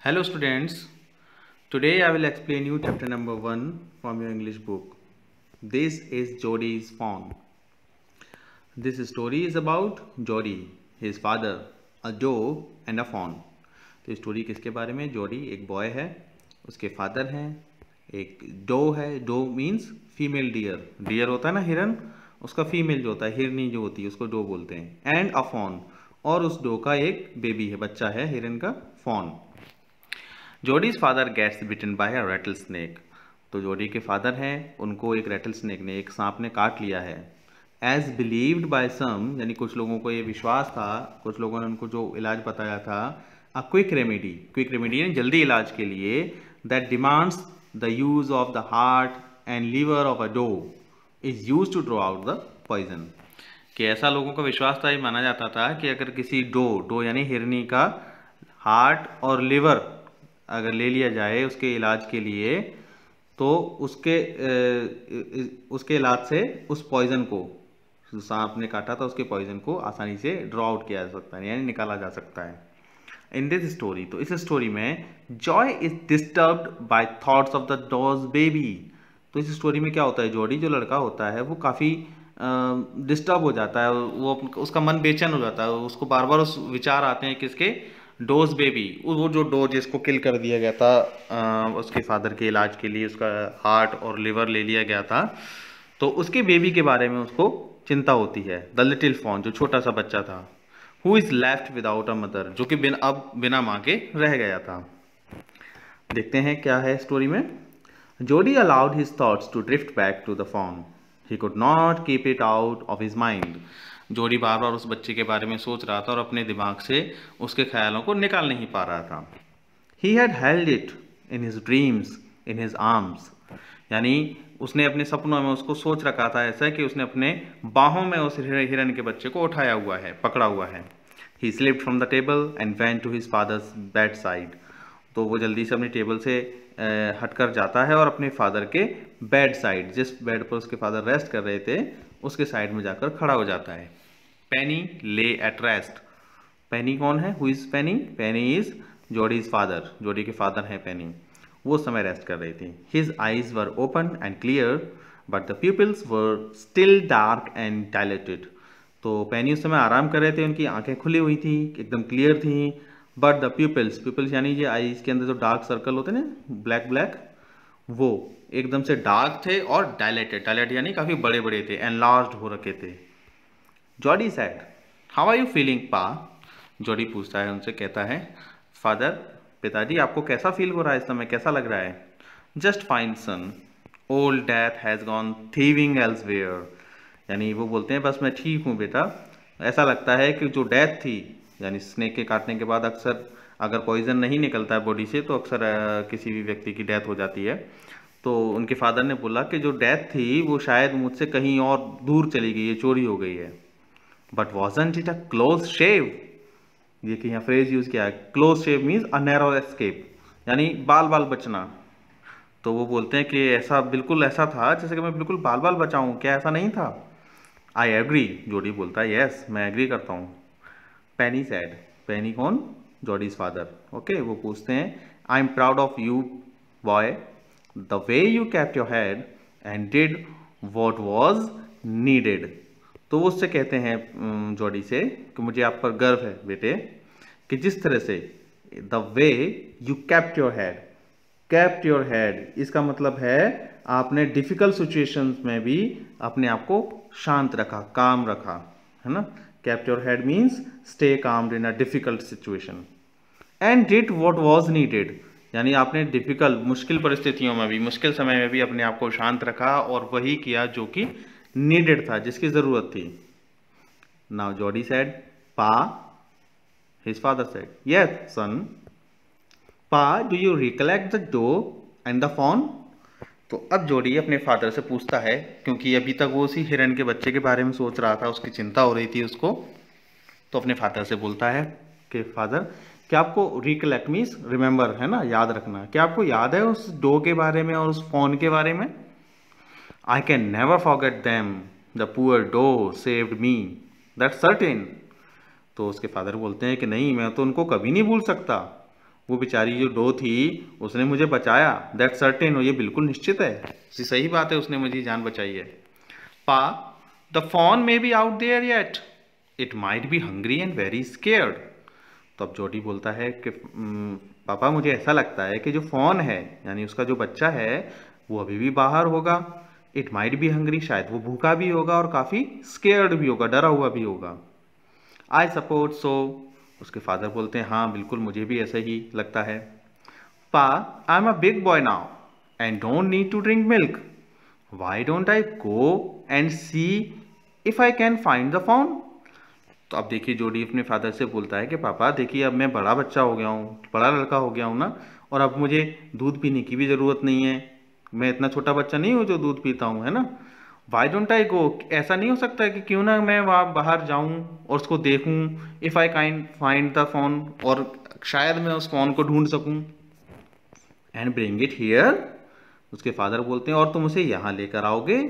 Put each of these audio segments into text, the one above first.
Hello students, today I will explain you chapter number 1 from your English book. This is Jody's fawn. This story is about Jody, his father, a dog and a fawn. तो story किसके बारे में? जोडी एक boy है, उसके father हैं, एक डो है. Doe means female deer. Deer होता है ना हिरन, उसका फीमेल जो होता है हिरनी जो होती है उसको डो बोलते हैं. एंड अ फॉन, और उस डो का एक बेबी है, बच्चा है हिरन का, फॉन. जोडीज फादर गेट्स बिटन बाय अ रैटल स्नेक. तो जोडी के फादर हैं, उनको एक रैटल स्नेक ने, एक सांप ने काट लिया है. एज बिलीव्ड बाय सम, यानी कुछ लोगों को ये विश्वास था, कुछ लोगों ने उनको जो इलाज बताया था, अ क्विक रेमेडी यानी जल्दी इलाज के लिए, that demands the use of the heart and liver of a doe is use to draw out the poison. कि ऐसा लोगों का विश्वास था, ये माना जाता था कि अगर किसी डो यानी हिरनी का हार्ट और लिवर अगर ले लिया जाए उसके इलाज के लिए, तो उसके इलाज से उस पॉइजन को, जो सांप ने काटा था उसके पॉइजन को आसानी से ड्रॉ आउट किया जा सकता है, यानी निकाला जा सकता है. इन दिस स्टोरी, तो इस स्टोरी में Joy is disturbed by thoughts of the doe's baby. तो इस स्टोरी में क्या होता है, जॉडी जो लड़का होता है वो काफ़ी डिस्टर्ब हो जाता है, वो उसका मन बेचैन हो जाता है, उसको बार बार उस विचार आते हैं किसके, डोज बेबी, वो जो डो जिसको किल कर दिया गया था उसके फादर के इलाज के लिए, उसका हार्ट और लिवर ले लिया गया था, तो उसके बेबी के बारे में उसको चिंता होती है. द लिटिल फॉन, जो छोटा सा बच्चा था, who is left without a mother, जो कि बिना माँ के रह गया था. देखते हैं क्या है स्टोरी में. Jody allowed his thoughts to drift back to the fawn. He could not keep it out of his mind. Jody बार बार उस बच्चे के बारे में सोच रहा था और अपने दिमाग से उसके ख्यालों को निकाल नहीं पा रहा था. He had held it in his dreams in his arms, यानी उसने अपने सपनों में उसको सोच रखा था ऐसा कि उसने अपने बाहों में उस हिरन के बच्चे को उठाया हुआ है, पकड़ा हुआ है. He slipped from the table and went to his father's bed side. तो वो जल्दी से अपनी टेबल से हटकर जाता है और अपने फादर के बेड साइड, जिस बेड पर उसके फादर रेस्ट कर रहे थे, उसके साइड में जाकर खड़ा हो जाता है. पेनी ले एट रेस्ट. पेनी कौन है? Who is Penney? Penney is Jody's father. जोडी के फादर हैं पेनी. वो समय रेस्ट कर रही थी. His eyes were open and clear but the pupils were still dark and dilated. तो पेनी उस समय आराम कर रहे थे, उनकी आंखें खुली हुई थी, एकदम क्लियर थी, बट द प्यूपिल्स यानी ये आईज के अंदर जो डार्क सर्कल होते हैं ना, ब्लैक, वो एकदम से डार्क थे और डायलेटेड यानी काफ़ी बड़े बड़े थे, एनलार्ज्ड हो रखे थे. Jody said, how are you feeling pa? Jody पूछता है उनसे, कहता है, फादर, पिताजी आपको कैसा फील हो रहा है इस समय, कैसा लग रहा है? Just fine son, old death has gone thieving elsewhere. यानी वो बोलते हैं, बस मैं ठीक हूँ बेटा. ऐसा लगता है कि जो डेथ थी, यानी स्नेक के काटने के बाद अक्सर अगर पॉइजन नहीं निकलता है बॉडी से तो अक्सर किसी भी व्यक्ति की डेथ हो जाती है. तो उनके फादर ने बोला कि जो डेथ थी वो शायद मुझसे कहीं और दूर चली गई है, चोरी हो गई है. But wasn't it a close shave? ये कि यहाँ फ्रेज यूज किया है, close shave means a narrow escape, यानी बाल बचना. तो वो बोलते हैं कि ऐसा बिल्कुल ऐसा था जैसे कि मैं बिल्कुल बाल बचा हूँ, क्या ऐसा नहीं था? I agree. जोडी बोलता है, यस मैं एग्री करता हूँ. पेनी सैड. पेनी कौन? Jodie's father. ओके, वो पूछते हैं, I am proud of you boy, the way you kept your head and did what was needed. तो वो उससे कहते हैं जॉडी से कि मुझे आप पर गर्व है बेटे, कि जिस तरह से, the way you kept your head. Kept your head इसका मतलब है आपने डिफिकल्ट सिचुएशंस में भी अपने आप को शांत रखा, काम रखा, है ना. Kept your head means stay calmed in a difficult situation. And did what was needed, यानी आपने डिफिकल्ट, मुश्किल परिस्थितियों में भी, मुश्किल समय में भी अपने आप को शांत रखा और वही किया जो कि नीडेड था, जिसकी जरूरत थी. Now Jody said, pa. His father said, yes son. Pa, do you recollect the doe and the fawn? तो अब जोडी अपने फादर से पूछता है, क्योंकि अभी तक वो उसी हिरन के बच्चे के बारे में सोच रहा था, उसकी चिंता हो रही थी उसको. तो अपने फादर से बोलता है कि फादर, क्या आपको रिकलेक्ट मीन्स रिमेंबर, है ना, याद रखना, क्या आपको याद है उस डो के बारे में और उस फोन के बारे में? I can never forget them, the poor doe saved me, that's certain. तो उसके फादर बोलते हैं कि नहीं, मैं तो उनको कभी नहीं भूल सकता, वो बेचारी जो डो थी उसने मुझे बचाया, दैट सर्टेन, ये बिल्कुल निश्चित है, ये सही बात है, उसने मुझे जान बचाई है। Pa, the fawn may be out there yet, it might be hungry and very scared. तो अब जॉडी बोलता है कि पापा मुझे ऐसा लगता है कि जो फॉन है यानी उसका जो बच्चा है वो अभी भी बाहर होगा, इट माइट बी हंग्री, शायद वो भूखा भी होगा और काफ़ी स्केयर्ड भी होगा, डरा हुआ भी होगा। आई सपोर्ट सो, उसके फादर बोलते हैं हाँ बिल्कुल मुझे भी ऐसा ही लगता है। Pa, I am a big boy now and don't need to drink milk, why don't I go and see if I can find the fawn. तो अब देखिए जॉडी अपने फादर से बोलता है कि पापा देखिए अब मैं बड़ा बच्चा हो गया हूँ, बड़ा लड़का हो गया हूँ ना, और अब मुझे दूध पीने की भी ज़रूरत नहीं है, मैं इतना छोटा बच्चा नहीं हूँ जो दूध पीता हूँ, है ना। वाई डोंट आई गो, ऐसा नहीं हो सकता कि क्यों ना मैं वहाँ बाहर जाऊँ और उसको देखूँ, if I kind find the fawn, और शायद मैं उस फोन को ढूंढ सकूँ, एंड ब्रिंग इट हियर। उसके फादर बोलते हैं और तुम उसे यहाँ लेकर आओगे।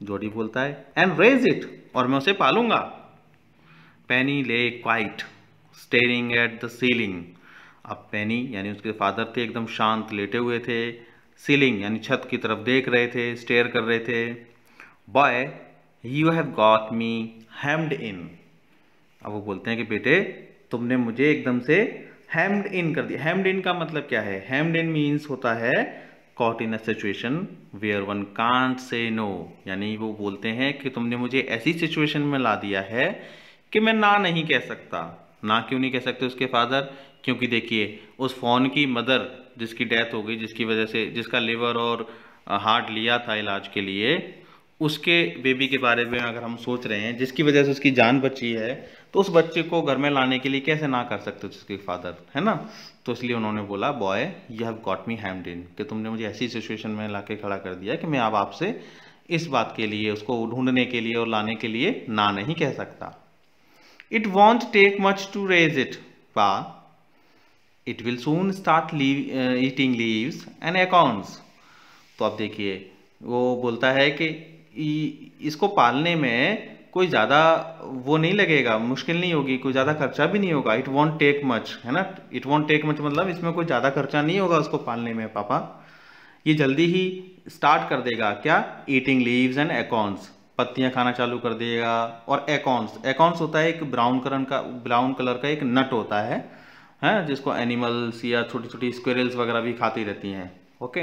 जॉडी बोलता है एंड रेज इट, और मैं उसे पालूंगा। पेनी ले quite staring at the ceiling. अब पेनी यानी उसके फादर थे एकदम शांत लेटे हुए थे, सीलिंग यानी छत की तरफ देख रहे थे, स्टेयर कर रहे थे। Boy you have got me hemmed in. अब वो बोलते हैं कि बेटे तुमने मुझे एकदम से हेम्ड इन कर दिया। हेम्ड इन का मतलब क्या है? हेम्ड इन मीन्स होता है caught in a situation where one can't say no, यानी वो बोलते हैं कि तुमने मुझे ऐसी सिचुएशन में ला दिया है कि मैं ना नहीं कह सकता। ना क्यों नहीं कह सकते उसके फादर? क्योंकि देखिए उस फोन की मदर जिसकी डेथ हो गई, जिसकी वजह से, जिसका लिवर और हार्ट लिया था इलाज के लिए, उसके बेबी के बारे में अगर हम सोच रहे हैं, जिसकी वजह से उसकी जान बची है, तो उस बच्चे को घर में लाने के लिए कैसे ना कर सकते उसके फादर, है ना। तो इसलिए उन्होंने बोला boy you have got me hemmed in, कि तुमने मुझे ऐसी सिचुएशन में लाके खड़ा कर दिया कि मैं अब आपसे इस बात के लिए, उसको ढूंढने के लिए और लाने के लिए ना नहीं कह सकता। It won't take much to raise it pa, it will soon start eating leaves and accounts. तो अब देखिए वो बोलता है कि इसको पालने में कोई ज़्यादा वो नहीं लगेगा, मुश्किल नहीं होगी, कोई ज़्यादा खर्चा भी नहीं होगा। इट वॉन्ट टेक मच, है ना। इट वॉन्ट टेक मच मतलब इसमें कोई ज़्यादा खर्चा नहीं होगा उसको पालने में पापा। ये जल्दी ही स्टार्ट कर देगा क्या? ईटिंग लीव्स एंड एकॉन्स, पत्तियां खाना चालू कर देगा। और एकॉन्स, एकॉन्स होता है एक ब्राउन कलर का एक नट होता है जिसको एनिमल्स या छोटी छोटी स्क्विरल्स वगैरह भी खाती रहती हैं। Okay,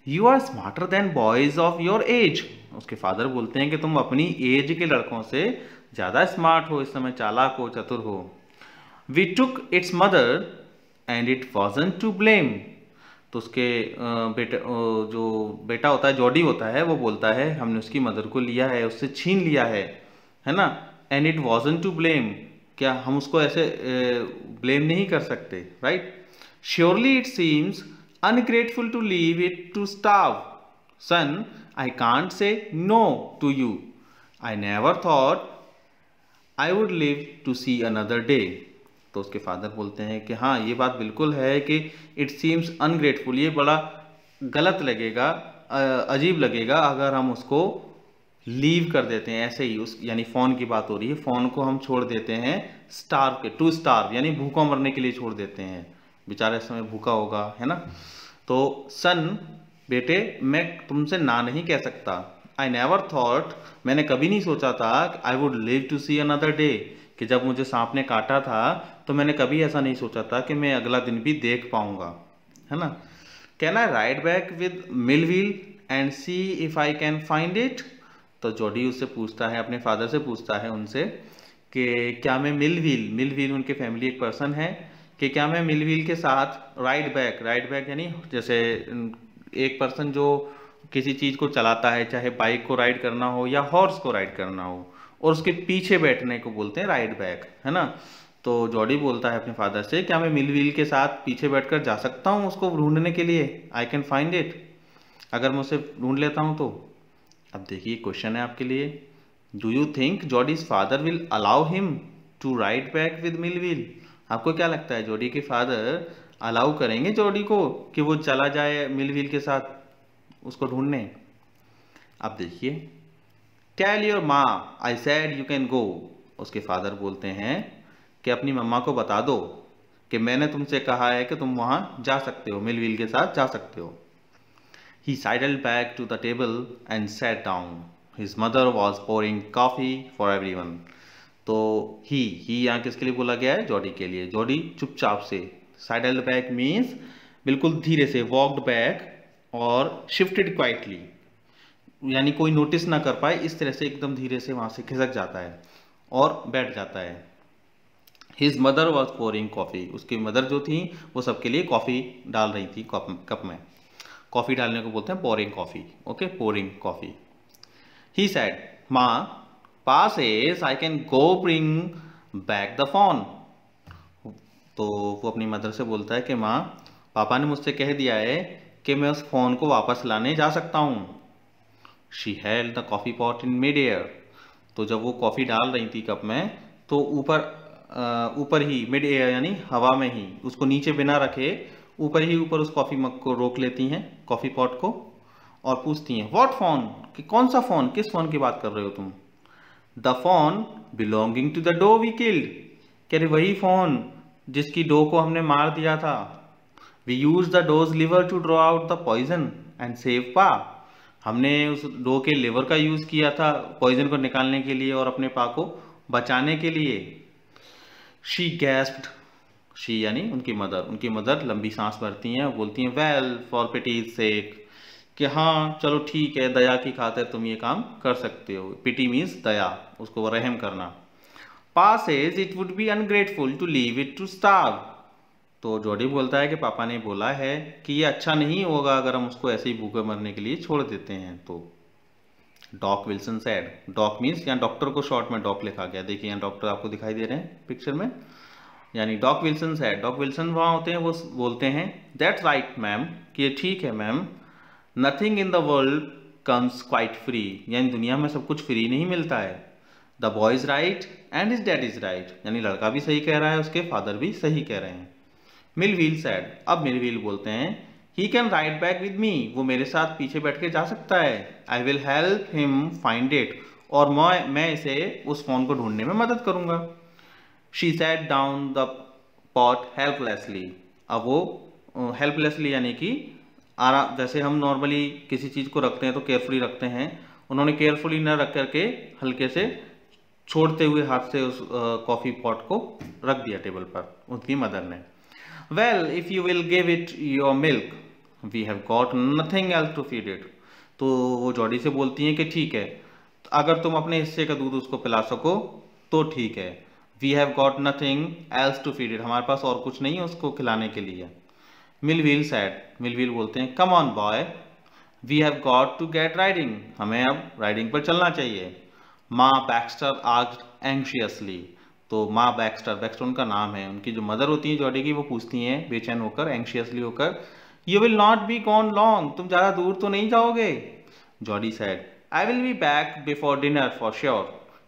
you are smarter than boys of your age. उसके फादर बोलते हैं कि तुम अपनी एज के लड़कों से ज़्यादा स्मार्ट हो, इस समय चालाक हो, चतुर हो। We took its mother and it wasn't to blame. तो उसके जो बेटा होता है, जॉडी होता है, वो बोलता है हमने उसकी मदर को लिया है, उससे छीन लिया है ना। And it wasn't to blame, क्या हम उसको ऐसे ब्लेम नहीं कर सकते, right. Surely it seems ungrateful to leave it to starve. Son, I can't say no to you. I never thought I would live to see another day. तो उसके father बोलते हैं कि हाँ ये बात बिल्कुल है कि इट सीम्स अनग्रेटफुल, ये बड़ा गलत लगेगा, अजीब लगेगा अगर हम उसको लीव कर देते हैं ऐसे ही, उस यानी फ़ोन की बात हो रही है, फ़ोन को हम छोड़ देते हैं स्टार्व के, टू स्टार्व यानी भूखा मरने के लिए छोड़ देते हैं, बेचारा इस समय भूखा होगा, है ना। तो सन, बेटे मैं तुमसे ना नहीं कह सकता। आई नेवर थॉट, मैंने कभी नहीं सोचा था I would live to see another day, कि जब मुझे सांप ने काटा था तो मैंने कभी ऐसा नहीं सोचा था कि मैं अगला दिन भी देख पाऊंगा, है ना। Can I ride back with mill wheel and see if I can find it. तो जॉडी उससे पूछता है, अपने फादर से पूछता है उनसे कि क्या मैं मिल व्हील उनके फैमिली एक पर्सन है, कि क्या मैं मिल व्हील के साथ राइड बैक यानी जैसे एक पर्सन जो किसी चीज़ को चलाता है, चाहे बाइक को राइड करना हो या हॉर्स को राइड करना हो, और उसके पीछे बैठने को बोलते हैं राइड बैक, है ना। तो जॉडी बोलता है अपने फादर से क्या मैं मिल व्हील के साथ पीछे बैठकर जा सकता हूँ उसको ढूंढने के लिए? आई कैन फाइंड इट, अगर मैं उसे ढूंढ लेता हूँ तो। अब देखिए क्वेश्चन है आपके लिए, do you think Jody's father will allow him to ride back with mill wheel? आपको क्या लगता है जॉडी के फादर अलाउ करेंगे जॉडी को कि वो चला जाए मिल व्हील के साथ उसको ढूंढने? अब देखिए, टेल योर माँ I said you can go. उसके फादर बोलते हैं कि अपनी मम्मा को बता दो कि मैंने तुमसे कहा है कि तुम वहां जा सकते हो, मिलविल के साथ जा सकते हो। He sidled back to the table and sat down. His mother was pouring coffee for everyone. तो ही यहाँ किसके लिए बोला गया है? जॉडी के लिए। जॉडी चुपचाप से, साइडल बैक मीन्स बिल्कुल धीरे से, वॉकड बैक और शिफ्टेड क्वाइटली, यानी कोई नोटिस ना कर पाए, इस तरह से एकदम धीरे से वहां से खिसक जाता है और बैठ जाता है। His mother was pouring coffee, उसकी मदर जो थी वो सबके लिए कॉफी डाल रही थी कप में। कॉफी डालने को बोलते हैं pouring coffee. Okay, pouring coffee. He said, माँ Pa says I can go bring back the phone. तो वो अपनी मदर से बोलता है कि माँ, पापा ने मुझसे कह दिया है कि मैं उस फोन को वापस लाने जा सकता हूँ। She held the coffee pot in mid-air. तो जब वो कॉफ़ी डाल रही थी कप में, तो ऊपर ही, मिड एयर यानी हवा में ही, उसको नीचे बिना रखे ऊपर उस कॉफ़ी मग को रोक लेती हैं, कॉफ़ी पॉट को, और पूछती हैं व्हाट फोन, कि कौन सा फ़ोन, किस फ़ोन की बात कर रहे हो तुम? The fawn belonging to the doe we killed, कह रहे वही फ़ोन जिसकी डो को हमने मार दिया था। We use the doe's liver to draw out the poison and save pa, हमने उस डो के लिवर का यूज किया था पॉइजन को निकालने के लिए और अपने पा को बचाने के लिए। शी गैस्प्ड, शी यानी उनकी मदर लंबी सांस भरती हैं, बोलती हैं वेल फॉर पिटीज सेक, कि हाँ चलो ठीक है, दया की खातिर तुम ये काम कर सकते हो। पिटी मीन्स दया, उसको रहम करना। Pa says it would be ungrateful to leave it to starve, तो जॉडी बोलता है कि पापा ने बोला है कि ये अच्छा नहीं होगा अगर हम उसको ऐसे ही भूखे मरने के लिए छोड़ देते हैं। तो Doc Wilson said, doc means यहाँ डॉक्टर को शॉर्ट में डॉक लिखा गया, देखिए यहाँ डॉक्टर आपको दिखाई दे रहे हैं पिक्चर में, यानी Doc Wilson said. Doc Wilson वहाँ होते हैं, वो बोलते हैं दैट्स राइट मैम, कि ये ठीक है ma'am, nothing in the world comes quite free, यानी दुनिया में सब कुछ फ्री नहीं मिलता है। The boy is right and his dad is right, यानी लड़का भी सही कह रहा है, उसके फादर भी सही कह रहे हैं। मिलविल सेड, अब मिलविल बोलते हैं he can ride back with me, वो मेरे साथ पीछे बैठ के जा सकता है। I will help him find it, और मैं इसे उस फोन को ढूंढने में मदद करूंगा। She sat down the pot helplessly, अब वो हेल्पलेसली यानी कि आराम, जैसे हम नॉर्मली किसी चीज को रखते हैं तो केयरफुली रखते हैं, उन्होंने केयरफुली न रख करके हल्के से छोड़ते हुए हाथ से उस कॉफी पॉट को रख दिया टेबल पर, उनकी मदर ने। Well, if you will give it your milk, we have got nothing else to feed it. तो वो जॉडी से बोलती हैं कि ठीक है, अगर तुम अपने हिस्से का दूध उसको पिला सको तो ठीक है। We have got nothing else to feed it, हमारे पास और कुछ नहीं है उसको खिलाने के लिए। मिलविल said, मिलविल बोलते हैं come on boy, we have got to get riding, हमें अब राइडिंग पर चलना चाहिए। माँ बैक्स्टर asked anxiously, तो माँ बैक्स्टर उनका नाम है, उनकी जो मदर होती है जॉडी की, वो पूछती हैं बेचैन होकर, एंग्शियसली होकर, you will not be gone long, तुम ज़्यादा दूर तो नहीं जाओगे? Jordi said, I will be back before dinner for sure,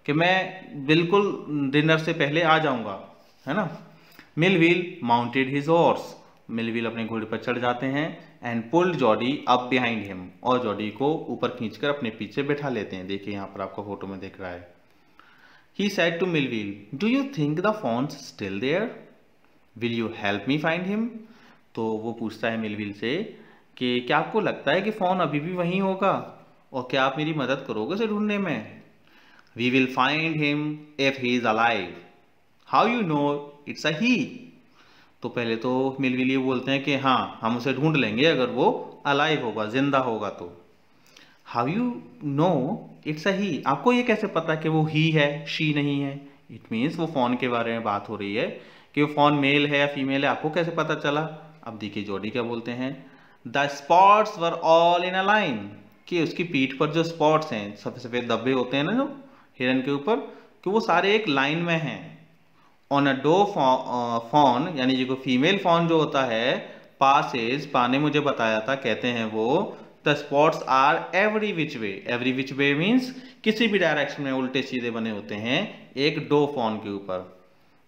कि मैं बिल्कुल डिनर से पहले आ जाऊंगा, है ना। Millville mounted his horse, Millville अपने घोड़े पर चढ़ जाते हैं, and pulled Jordi up behind him, और जॉडी को ऊपर खींचकर अपने पीछे बैठा लेते हैं। देखिए यहाँ पर आपको फोटो में दिख रहा है। He said to Melville, "Do you think the phone's still there? Will you help me find him?" तो वो पूछता है मिलविल से कि क्या आपको लगता है कि फ़ोन अभी भी वहीं होगा, और क्या आप मेरी मदद करोगे उसे ढूंढने में? We will find him if he is alive. How you know it's a he? तो पहले तो मिलविल ये बोलते हैं कि हाँ, हम उसे ढूंढ लेंगे अगर वो अलाइव होगा, जिंदा होगा तो। How you know it's a he? आपको ये कैसे पता कि वो ही है, शी नहीं है? इट मीन्स वो फोन के बारे में बात हो रही है कि वो फोन मेल है या फीमेल है, आपको कैसे पता चला? अब देखिए जॉडी क्या बोलते हैं, the spots were all in a line, कि उसकी पीठ पर जो स्पॉट्स हैं, सफेद सफेद धब्बे होते हैं ना जो हिरन के ऊपर, कि वो सारे एक लाइन में हैं। ऑन अ डो फोन, यानी जो फीमेल फोन जो होता है, पासेज, पा ने मुझे बताया था, कहते हैं वो, the spots are every which way, every which way means किसी भी डायरेक्शन में उल्टे सीधे बने होते हैं एक डो फोन के ऊपर।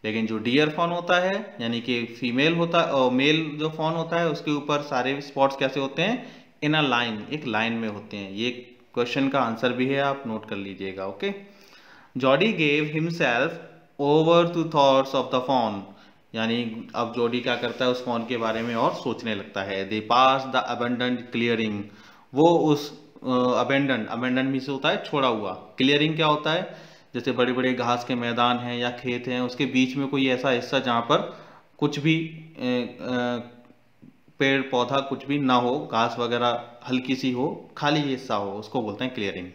लेकिन जो डियर फोन होता है, यानी कि फीमेल होता है, और मेल जो फोन होता है, उसके ऊपर सारे स्पॉट्स कैसे होते हैं? इन अ लाइन, एक लाइन में होते हैं। ये क्वेश्चन का आंसर भी है, आप नोट कर लीजिएगा। Okay, Jody gave himself over to thoughts of the fawn, यानी अब जोडी क्या करता है, उस फोन के बारे में और सोचने लगता है। दे पास द अबेंडेंट क्लियरिंग, वो उस अबेंडेंट मीन्स होता है छोड़ा हुआ, क्लियरिंग क्या होता है, जैसे बड़े बड़े घास के मैदान हैं या खेत हैं, उसके बीच में कोई ऐसा हिस्सा जहाँ पर कुछ भी पेड़ पौधा कुछ भी ना हो, घास वगैरह हल्की सी हो, खाली हिस्सा हो, उसको बोलते हैं clearing.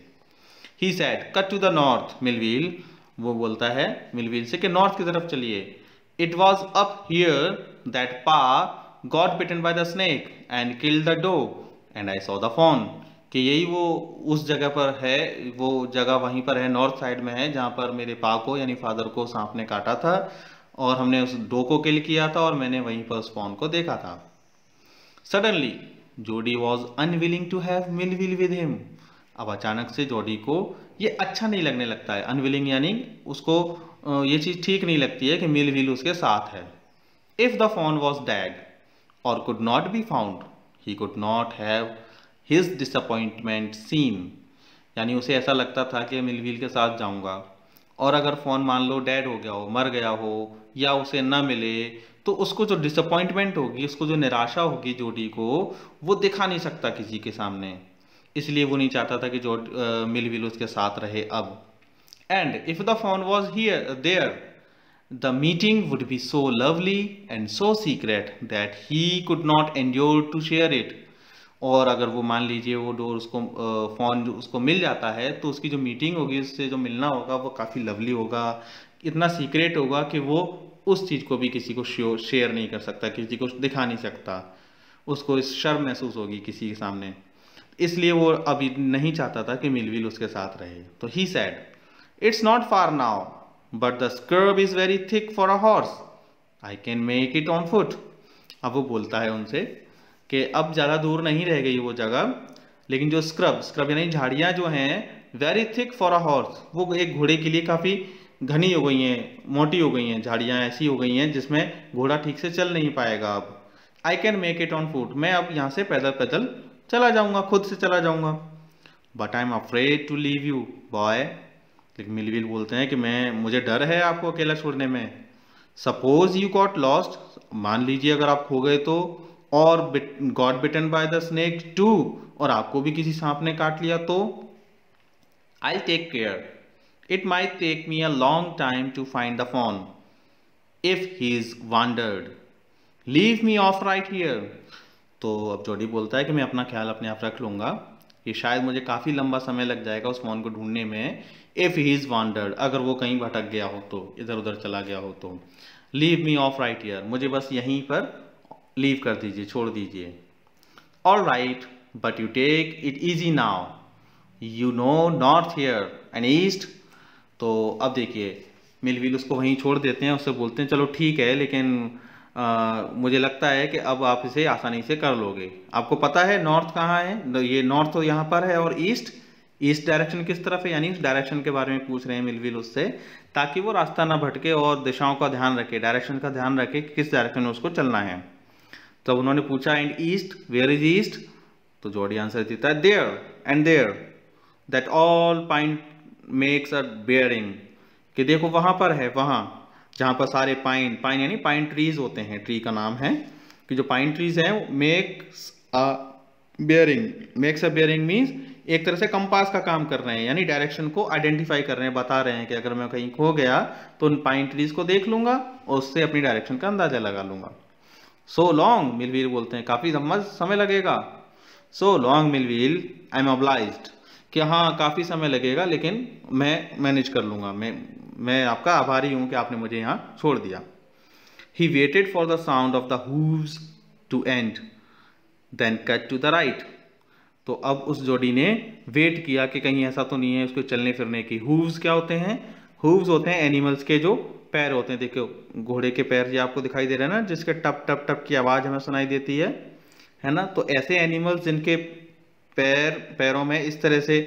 He said cut to the north Millwheel, वो बोलता है मिलविल से कि नॉर्थ की तरफ चलिए। It was up here that pa got bitten by the snake and kill the dog and I saw the fawn, कि यही वो उस जगह पर है, वो जगह वहीं पर है, नॉर्थ साइड में है, जहाँ पर मेरे पा को यानी फादर को सांप ने काटा था और हमने उस डो को किल किया था और मैंने वहीं पर उस फॉन को देखा था। Suddenly Jody was unwilling to have Millwheel with him, अब अचानक से जोडी को ये अच्छा नहीं लगने लगता है। अनविलिंग यानी उसको ये चीज़ ठीक नहीं लगती है कि मिलविल उसके साथ है। If the fawn was dead और could not be found he could not have his disappointment seen, यानी उसे ऐसा लगता था कि मिलविल के साथ जाऊंगा और अगर फ़ोन मान लो डेड हो गया हो, मर गया हो या उसे न मिले, तो उसको जो डिसअपॉइंटमेंट होगी, उसको जो निराशा होगी जोडी को, वो दिखा नहीं सकता किसी के सामने, इसलिए वो नहीं चाहता था कि जो मिलविल उसके साथ रहे अब। And if the fawn was here there the meeting would be so lovely and so secret that he could not endure to share it, और अगर वो मान लीजिए वो डोर उसको फ़ोन जो उसको मिल जाता है, तो उसकी जो मीटिंग होगी, उससे जो मिलना होगा वो काफ़ी लवली होगा, इतना सीक्रेट होगा कि वो उस चीज़ को भी किसी को शेयर नहीं कर सकता, किसी को दिखा नहीं सकता, उसको इस शर्म महसूस होगी किसी के सामने, इसलिए वो अभी नहीं चाहता था कि मिलविल उसके साथ रहे। तो he said it's not far now but the scrub is very thick for a horse, I can make it on foot. अब वो बोलता है उनसे कि अब ज़्यादा दूर नहीं रह गई वो जगह, लेकिन जो स्क्रब यानी झाड़ियाँ जो हैं, very thick for a horse, वो एक घोड़े के लिए काफ़ी घनी हो गई हैं, मोटी हो गई हैं, झाड़ियाँ ऐसी हो गई हैं जिसमें घोड़ा ठीक से चल नहीं पाएगा अब। I can make it on foot, मैं अब यहाँ से पैदल पैदल चला जाऊँगा, खुद से चला जाऊँगा। But I am afraid to leave you boy, लेकिन मिलविल बोलते हैं कि मुझे डर है आपको अकेला छोड़ने में। सपोज यू गॉट लॉस्ट, मान लीजिए अगर आप खो गए तो, और got bitten by the snake too, और आपको भी किसी सांप ने काट लिया तो। I take care, it might take me a long time to find the fawn if he is wandered, leave me off right here. तो अब जोडी बोलता है कि मैं अपना ख्याल अपने आप रख लूंगा, ये शायद मुझे काफ़ी लंबा समय लग जाएगा उस फोन को ढूंढने में। इफ़ ही इज़ वांडर्ड, अगर वो कहीं भटक गया हो तो, इधर उधर चला गया हो तो। Leave me off right here, मुझे बस यहीं पर लीव कर दीजिए, छोड़ दीजिए। All right but you take it easy now, you know north here and east. तो अब देखिए मिलविल उसको वहीं छोड़ देते हैं, उससे बोलते हैं चलो ठीक है, लेकिन मुझे लगता है कि अब आप इसे आसानी से कर लोगे। आपको पता है नॉर्थ कहाँ है, ये नॉर्थ तो यहाँ पर है, और ईस्ट डायरेक्शन किस तरफ है, यानी इस डायरेक्शन के बारे में पूछ रहे हैं मिलविल उससे, ताकि वो रास्ता ना भटके और दिशाओं का ध्यान रखे, डायरेक्शन का ध्यान रखे कि किस डायरेक्शन में उसको चलना है। तब उन्होंने पूछा and east, where is east? तो जोडी आंसर देता है there and there, that all pine makes a bearing, कि देखो वहां पर है, वहां जहां पर सारे पाइन यानी पाइन ट्रीज होते हैं, ट्री का नाम है, कि जो पाइन ट्रीज हैं मेक्स अ बेयरिंग मीन्स एक तरह से कंपास का काम कर रहे हैं, यानी डायरेक्शन को आइडेंटिफाई कर रहे हैं, बता रहे हैं कि अगर मैं कहीं खो गया तो उन पाइन ट्रीज को देख लूंगा और उससे अपनी डायरेक्शन का अंदाजा लगा लूंगा। सो लॉन्ग, मिलविल बोलते हैं काफी समय लगेगा। So long Millville, I am obliged, कि हाँ काफी समय लगेगा लेकिन मैं मैनेज कर लूंगा, मैं आपका आभारी हूं कि आपने मुझे यहाँ छोड़ दिया। He waited for the sound of the hooves to end then cut to the right. तो अब उस जोड़ी ने वेट किया कि कहीं ऐसा तो नहीं है उसको चलने फिरने की। हूव्स क्या होते हैं? हूव्स होते हैं एनिमल्स के जो पैर होते हैं, देखो घोड़े के पैर जो आपको दिखाई दे रहे हैं ना, जिसके टप टप टप की आवाज हमें सुनाई देती है ना, तो ऐसे एनिमल्स जिनके पैरों में इस तरह से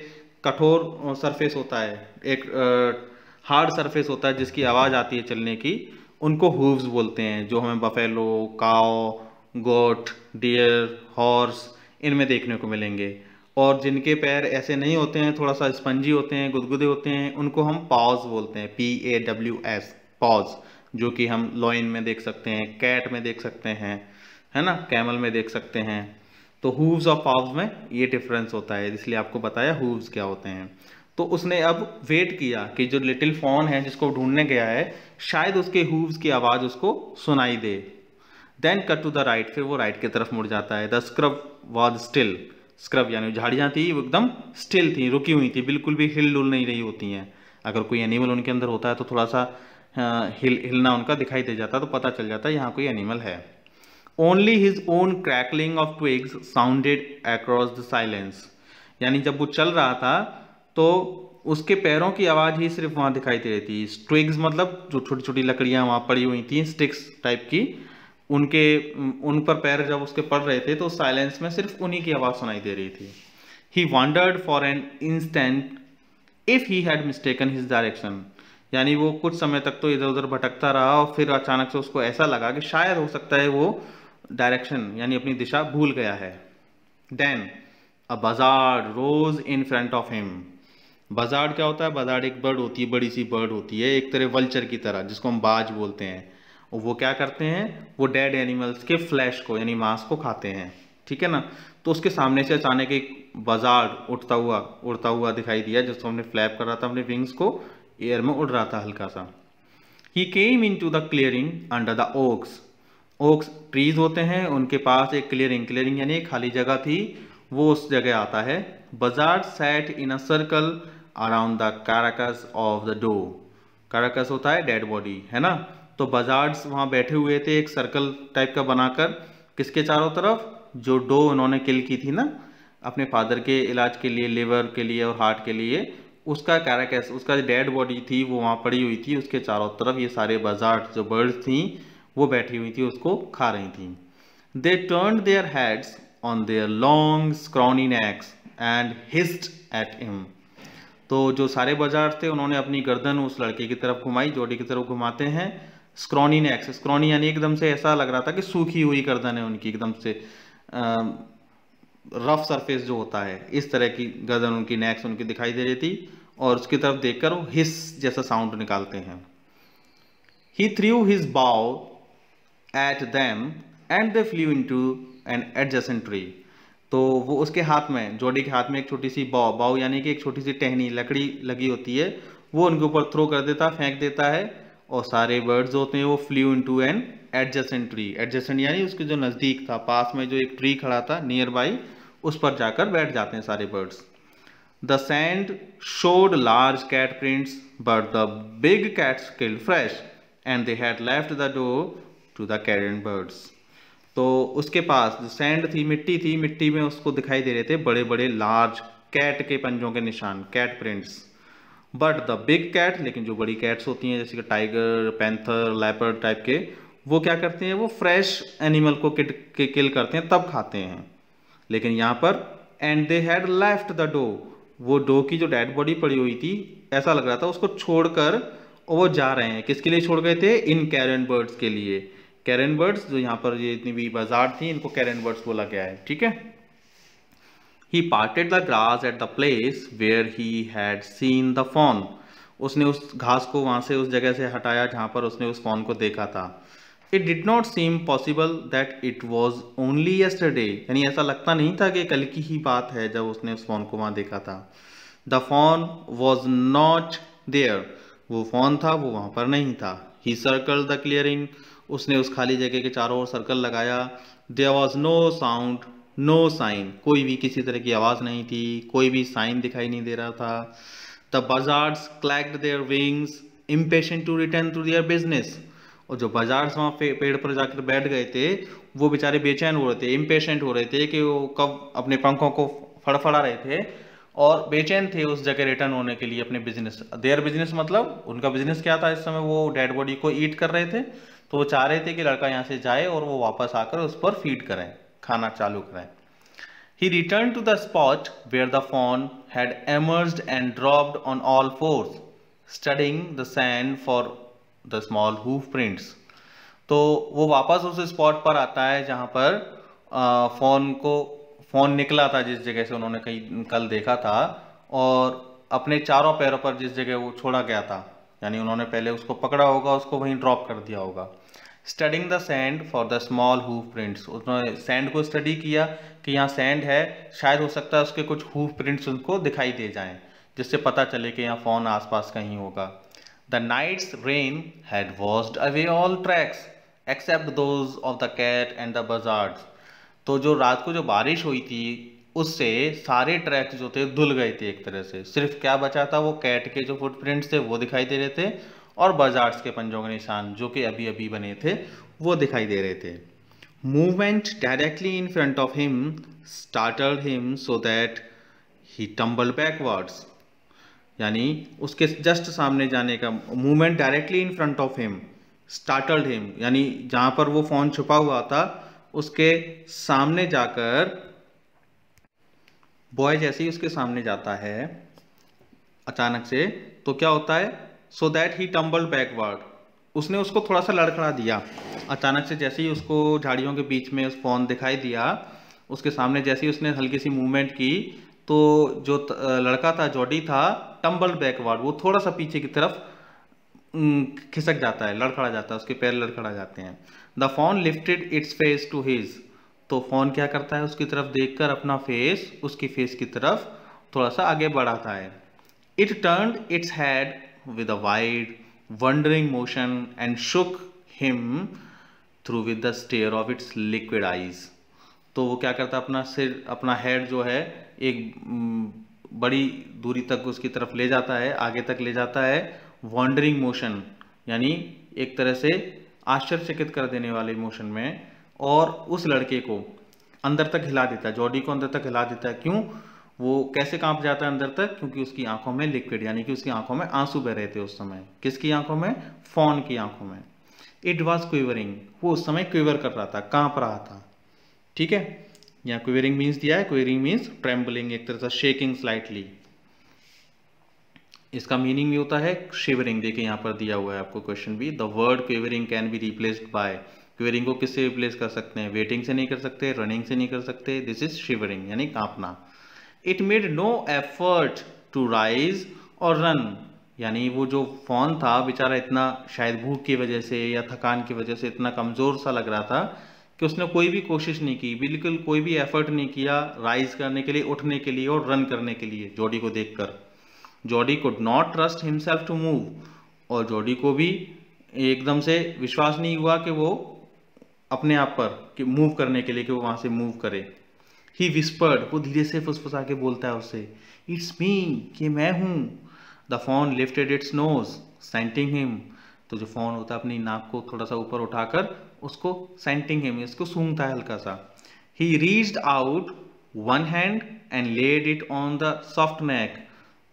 कठोर सरफेस होता है, एक हार्ड सरफेस होता है जिसकी आवाज आती है चलने की, उनको हूव्स बोलते हैं, जो हमें बफेलो, काओ, गोट, डियर, हॉर्स इनमें देखने को मिलेंगे। और जिनके पैर ऐसे नहीं होते हैं, थोड़ा सा स्पंजी होते हैं, गुदगुदे होते हैं, उनको हम पॉज बोलते हैं, PAWS, पॉज, जो कि हम लॉइन में देख सकते हैं, कैट में देख सकते हैं, है ना, कैमल में देख सकते हैं। तो हूव्स और पाव्स में ये डिफरेंस होता है, इसलिए आपको बताया हूव्स क्या होते हैं। तो उसने अब वेट किया कि जो लिटिल फॉन है जिसको ढूंढने गया है शायद उसके हूव्स की आवाज़ उसको सुनाई दे। Then cut to the right, फिर वो राइट की तरफ मुड़ जाता है। The scrub was still, scrub यानी झाड़ियाँ थी वो एकदम स्टिल थी, रुकी हुई थी, बिल्कुल भी हिल डुल नहीं रही होती हैं। अगर कोई एनिमल उनके अंदर होता है तो थोड़ा सा हिलना उनका दिखाई दे जाता, तो पता चल जाता है यहाँ कोई एनिमल है। Only his own crackling of twigs sounded across the silence, यानी जब वो चल रहा था तो उसके पैरों की आवाज़ ही सिर्फ वहाँ दिखाई दे रही थी। ट्विग्स मतलब जो छोटी छोटी लकड़ियाँ वहाँ पड़ी हुई थी, स्टिक्स टाइप की, उन पर पैर जब उसके पड़ रहे थे तो साइलेंस में सिर्फ उन्हीं की आवाज़ सुनाई दे रही थी। He wondered for an instant if he had mistaken his direction, यानी वो कुछ समय तक तो इधर उधर भटकता रहा और फिर अचानक से उसको ऐसा लगा कि शायद हो सकता है वो डायरेक्शन यानी अपनी दिशा भूल गया है। Then a buzzard rose in front of him. Buzzard क्या होता है? बजार्ड एक बर्ड होती है, बड़ी सी बर्ड होती है, एक तरह वल्चर की तरह, जिसको हम बाज बोलते हैं। और वो क्या करते हैं, वो डेड एनिमल्स के फ्लैश को यानी मांस को खाते हैं, ठीक है ना। तो उसके सामने से अचानक एक बजार्ड उड़ता हुआ दिखाई दिया, जिसको हमने फ्लैप कर रहा था अपने विंग्स को, एयर में उड़ रहा था हल्का सा। He came into the clearing under the oaks. Oaks trees होते हैं, उनके पास एक क्लियरिंग यानी एक खाली जगह थी, वो उस जगह आता है। Buzzard sat in a circle around the carcass of the doe. Carcass होता है डेड बॉडी, है ना। तो बजार्ड्स वहाँ बैठे हुए थे एक सर्कल टाइप का बनाकर, किसके चारों तरफ? जो डो उन्होंने किल की थी ना अपने फादर के इलाज के लिए, लिवर के लिए और हार्ट के लिए, उसका कैराकस, उसका डेड बॉडी थी वो वहाँ पड़ी हुई थी, उसके चारों तरफ ये सारे बजार्ड जो बर्ड्स थी वो बैठी हुई थी, उसको खा रही थी। They turned their heads on their long scrawny necks and hissed at him. तो जो सारे बजार्ड थे उन्होंने अपनी गर्दन उस लड़के की तरफ घुमाई, जोड़ी की तरफ घुमाते हैं। स्क्रॉनी नेक्स, स्क्रॉनी यानी एकदम से ऐसा लग रहा था कि सूखी हुई गर्दन है उनकी, एकदम से रफ सरफेस जो होता है, इस तरह की गर्दन उनकी, नेक्स उनकी दिखाई दे रही थी, और उसकी तरफ देखकर वो हिस जैसा साउंड निकालते हैं। He threw his bow at them and they flew into an adjacent tree. तो वो उसके हाथ में, जोड़ी के हाथ में एक छोटी सी बाउ यानी कि एक छोटी सी टहनी लकड़ी लगी होती है, वो उनके ऊपर थ्रो कर देता, फेंक देता है, और सारे बर्ड्स होते हैं वो flew into an adjacent tree. Adjacent यानी उसके जो नज़दीक था, पास में जो एक ट्री खड़ा था नियर बाई, उस पर जाकर बैठ जाते हैं सारे birds. The sand showed large cat prints but the big cats killed fresh and they had left the doe to the carrion birds. तो उसके पास जो सैंड थी, मिट्टी में उसको दिखाई दे रहे थे बड़े बड़े लार्ज कैट के पंजों के निशान, cat prints. But the big cat, लेकिन जो बड़ी कैट्स होती हैं जैसे कि टाइगर, पैंथर, लेपर्ड टाइप के, वो क्या करते हैं, वो फ्रेश एनिमल को किल करते हैं तब खाते हैं। लेकिन यहाँ पर and they had left the doe, वो डो की जो डेड बॉडी पड़ी हुई थी, ऐसा लग रहा था उसको छोड़कर वो जा रहे हैं। किसके लिए छोड़ गए थे? इन कैरन बर्ड्स के लिए। कैरन बर्ड्स जो यहाँ पर ये इतनी भी बजार्ड थी, इनको कैरन बर्ड्स बोला गया है, ठीक है। He parted the grass at the place where he had seen the fawn. उसने उस घास को वहाँ से, उस जगह से हटाया जहाँ पर उसने उस फॉन को देखा था। It did not seem possible that it was only yesterday. यानी ऐसा लगता नहीं था कि कल की ही बात है जब उसने उस फॉन को वहाँ देखा था। The fawn was not there. वो फॉन था वो वहाँ पर नहीं था। He circled the clearing. उसने उस खाली जगह के चारों ओर सर्कल लगाया। There was no sound, no sign, कोई भी किसी तरह की आवाज़ नहीं थी, कोई भी साइन दिखाई नहीं दे रहा था। The buzzards clacked their wings impatient to return to their business. और जो बजार्ड्स वहाँ पेड़ पर जाकर बैठ गए थे, वो बेचारे बेचैन हो रहे थे, इम्पेशेंट हो रहे थे कि वो कब अपने पंखों को फड़फड़ा रहे थे और बेचैन थे उस जगह रिटर्न होने के लिए अपने बिजनेस। देयर बिजनेस मतलब उनका बिजनेस क्या था? इस समय वो डेड बॉडी को ईट कर रहे थे, तो वो चाह रहे थे कि लड़का यहाँ से जाए और वो वापस आकर उस पर फीड करें, खाना चालू करें। He returned to the spot where the fawn had emerged and dropped on all fours, studying the sand for the small hoof prints. तो वो वापस उस स्पॉट पर आता है जहाँ पर फॉन निकला था, जिस जगह से उन्होंने कहीं कल देखा था, और अपने चारों पैरों पर जिस जगह वो छोड़ा गया था, यानी उन्होंने पहले उसको पकड़ा होगा, उसको वहीं ड्रॉप कर दिया होगा। Studying the sand for the small hoof prints, उन्होंने सैंड को स्टडी किया कि यहाँ सैंड है, शायद हो सकता है उसके कुछ हूफ प्रिंट्स उनको दिखाई दे जाएं, जिससे पता चले कि यहाँ फॉन आसपास कहीं होगा। The night's rain had washed away all tracks except those of the cat and the buzzards, तो जो रात को जो बारिश हुई थी उससे सारे ट्रैक्स जो थे धुल गए थे एक तरह से, सिर्फ क्या बचा था, वो कैट के जो फुटप्रिंट्स थे वो दिखाई दे रहे थे और बजार्ड्स के पंजों के निशान जो कि अभी अभी बने थे वो दिखाई दे रहे थे। Movement directly in front of him startled him so that he tumbled backwards, यानी उसके जस्ट सामने जाने का movement directly in front of him startled him, यानी जहां पर वो फोन छुपा हुआ था उसके सामने जाकर बॉय जैसे ही उसके सामने जाता है अचानक से तो क्या होता है, so that he tumbled backward, उसने उसको थोड़ा सा लड़खड़ा दिया अचानक से, जैसे ही उसको झाड़ियों के बीच में उस फोन दिखाई दिया उसके सामने, जैसे ही उसने हल्की सी मूवमेंट की तो जो लड़का था जॉडी था टम्बल्ड बैकवर्ड, वो थोड़ा सा पीछे की तरफ खिसक जाता है, लड़खड़ा जाता है, उसके पैर लड़खड़ा जाते हैं। The fawn lifted its face to his, तो फोन क्या करता है, उसकी तरफ देखकर अपना फेस उसकी फेस की तरफ थोड़ा सा आगे बढ़ाता है। It turned its head with a wide wondering motion and shook him through with the stare of its liquid eyes, तो वो क्या करता है, अपना सिर अपना हेड जो है एक बड़ी दूरी तक उसकी तरफ ले जाता है, आगे तक ले जाता है, वॉन्डरिंग मोशन यानी एक तरह से आश्चर्यचकित कर देने वाले मोशन में, और उस लड़के को अंदर तक हिला देता है, जॉडी को अंदर तक हिला देता है। क्यों, वो कैसे कांप जाता है अंदर तक, क्योंकि उसकी आंखों में लिक्विड यानी कि उसकी आंखों में आंसू बह रहे थे उस समय। किसकी आंखों में, फॉन की आंखों में। इट वॉज क्विवरिंग, वो उस समय क्विवर कर रहा था, कांप रहा था। ठीक है, यहाँ क्विवरिंग मीन्स दिया है, क्विवरिंग मीन्स ट्रेम्बलिंग, एक तरह से शेकिंग स्लाइटली। इसका मीनिंग भी होता है शिवरिंग, देखिए यहाँ पर दिया हुआ है आपको क्वेश्चन भी। The word quivering can be replaced by, quivering को किससे रिप्लेस कर सकते हैं, वेटिंग से नहीं कर सकते, रनिंग से नहीं कर सकते, दिस इज शिवरिंग यानी कांपना। It made no effort to rise और रन, यानी वो जो फॉन था बेचारा इतना शायद भूख की वजह से या थकान की वजह से इतना कमजोर सा लग रहा था कि उसने कोई भी कोशिश नहीं की, बिल्कुल कोई भी एफर्ट नहीं किया राइज करने के लिए, उठने के लिए और रन करने के लिए जॉडी को देखकर। Jody could not trust himself to move, और जॉडी को भी एकदम से विश्वास नहीं हुआ कि वो अपने आप पर कि मूव करने के लिए, कि वो वहां से मूव करे। ही विस्पर्ड, वो धीरे से फुसफुसा के बोलता है उससे, इट्स मी, कि मैं हूं। The fawn lifted its nose scenting him, तो जो फोन होता है अपनी नाक को थोड़ा सा ऊपर उठाकर उसको सेंटिंग हिम, इसको सूंघता है हल्का सा। He reached out one hand and laid it on the soft neck,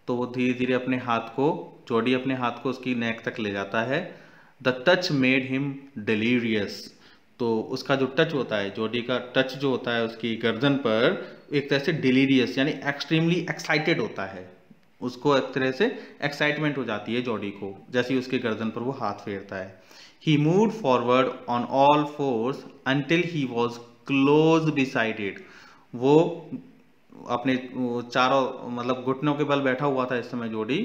तो वो धीरे धीरे अपने हाथ को, जॉडी अपने हाथ को उसकी नेक तक ले जाता है। The touch made him delirious, तो उसका जो टच होता है, जॉडी का टच जो होता है उसकी गर्दन पर, एक तरह से डिलीरियस यानी एक्सट्रीमली एक्साइटेड होता है, उसको एक तरह से एक्साइटमेंट हो जाती है जॉडी को जैसे ही उसके गर्दन पर वो हाथ फेरता है। He moved forward on all fours until he was close beside it, वो अपने चारों मतलब घुटनों के बल बैठा हुआ था इस समय जॉडी,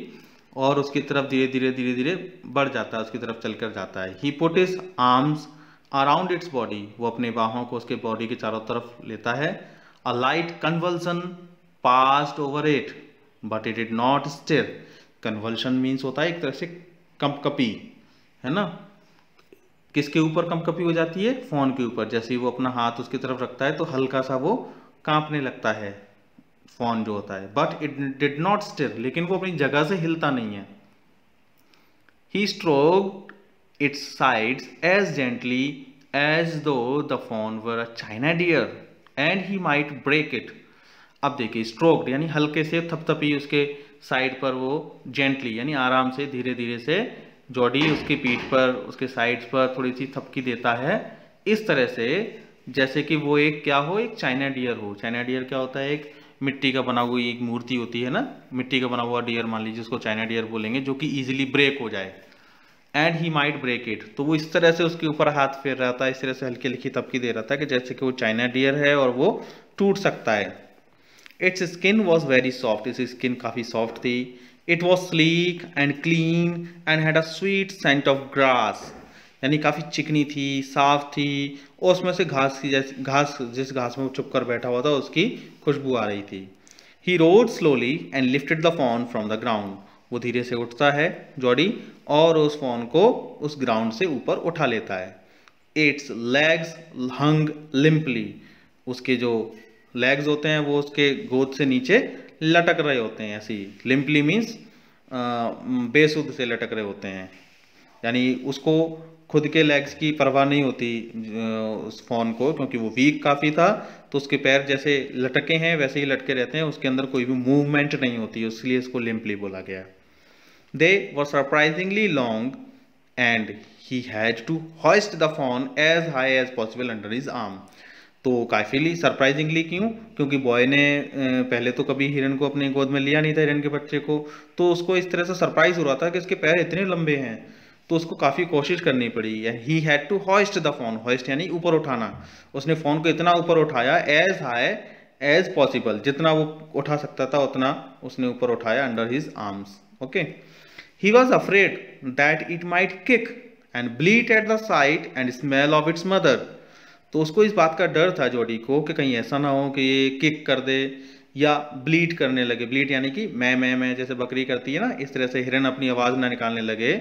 और उसकी तरफ धीरे धीरे बढ़ जाता है, उसकी तरफ चलकर जाता है। He put his arms around its body, वो अपने बाहों को उसके बॉडी के चारों तरफ लेता है। A light convulsion passed over it but it did not stir, convulsion means होता है एक तरह से कंपकपी, है ना। किसके ऊपर कंपकपी हो जाती है, फोन के ऊपर। जैसे ही वो अपना हाथ उसकी तरफ रखता है तो हल्का सा वो कांपने लगता है फोन जो होता है, but it did not stir, लेकिन वो अपनी जगह से हिलता नहीं है। He stroked its sides as gently as though the fawn were a china deer and he might break it. अब देखिए स्ट्रोक्ड यानी हल्के से थपथपी उसके साइड पर, वो जेंटली यानी आराम से धीरे धीरे से जॉडी उसकी पीठ पर, उसके साइड्स पर थोड़ी सी थपकी देता है, इस तरह से जैसे कि वो एक क्या हो, एक चाइना डियर हो। चाइना डियर क्या होता है, एक मिट्टी का बना हुआ एक मूर्ति होती है ना, मिट्टी का बना हुआ डियर मान लीजिए, उसको चाइना डियर बोलेंगे, जो कि इजीली ब्रेक हो जाए। And he might break it, तो वो इस तरह से उसके ऊपर हाथ फेर रहा था, इस तरह से हल्की हल्की थपकी दे रहा था कि जैसे कि वो चाइना डियर है और वो टूट सकता है। Its skin was very soft, इसकी स्किन काफ़ी सॉफ्ट थी। It was sleek and clean and had a sweet scent of grass, यानी काफ़ी चिकनी थी, साफ थी, और उसमें से घास की जैसी घास, जिस घास में वो चुप कर बैठा हुआ था उसकी खुशबू आ रही थी। He rose slowly and lifted the fawn from the ground, वो धीरे से उठता है जॉडी, और उस फोन को उस ग्राउंड से ऊपर उठा लेता है। इट्स लेग्स हंग लिम्पली, उसके जो लेग्स होते हैं वो उसके गोद से नीचे लटक रहे होते हैं। ऐसी लिम्पली मीन्स बेसुध से लटक रहे होते हैं, यानी उसको खुद के लेग्स की परवाह नहीं होती उस फोन को, क्योंकि वो वीक काफ़ी था, तो उसके पैर जैसे लटके हैं वैसे ही लटके रहते हैं, उसके अंदर कोई भी मूवमेंट नहीं होती, इसलिए इसको लिम्पली बोला गया। They were surprisingly long and he had to hoist the fawn as high as possible under his arm. तो काफिली सरप्राइजिंगली क्यों? क्योंकि बॉय ने पहले तो कभी हिरन को अपने गोद में लिया नहीं था, हिरन के बच्चे को, तो उसको इस तरह से सरप्राइज हो रहा था कि इसके पैर इतने लंबे हैं, तो उसको काफ़ी कोशिश करनी पड़ी। He had to hoist the fawn, hoist यानी ऊपर उठाना, उसने फ़ोन को इतना ऊपर उठाया, एज हाई एज पॉसिबल, जितना वो उठा सकता था उतना उसने ऊपर उठाया, under his arms. Okay, he was afraid that it might kick and bleed at the site and smell of its mother. तो उसको इस बात का डर था जॉडी को कि कहीं ऐसा ना हो कि ये किक कर दे या ब्लीड करने लगे। ब्लीड यानी कि मैं जैसे बकरी करती है ना, इस तरह से हिरन अपनी आवाज़ ना निकालने लगे।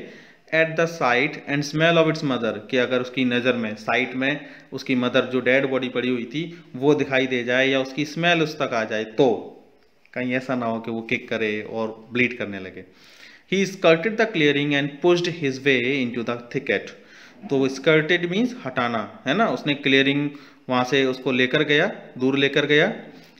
At the site and smell of its mother, कि अगर उसकी नज़र में, साइट में उसकी मदर जो डेड बॉडी पड़ी हुई थी वो दिखाई दे जाए या उसकी स्मेल उस तक आ जाए, तो कहीं ऐसा ना हो कि वो किक करे और ब्लीड करने लगे। He skirted the clearing and pushed his way into the thicket. तो स्कर्टेड मीन्स हटाना, है ना, उसने क्लियरिंग वहाँ से उसको लेकर गया, दूर लेकर गया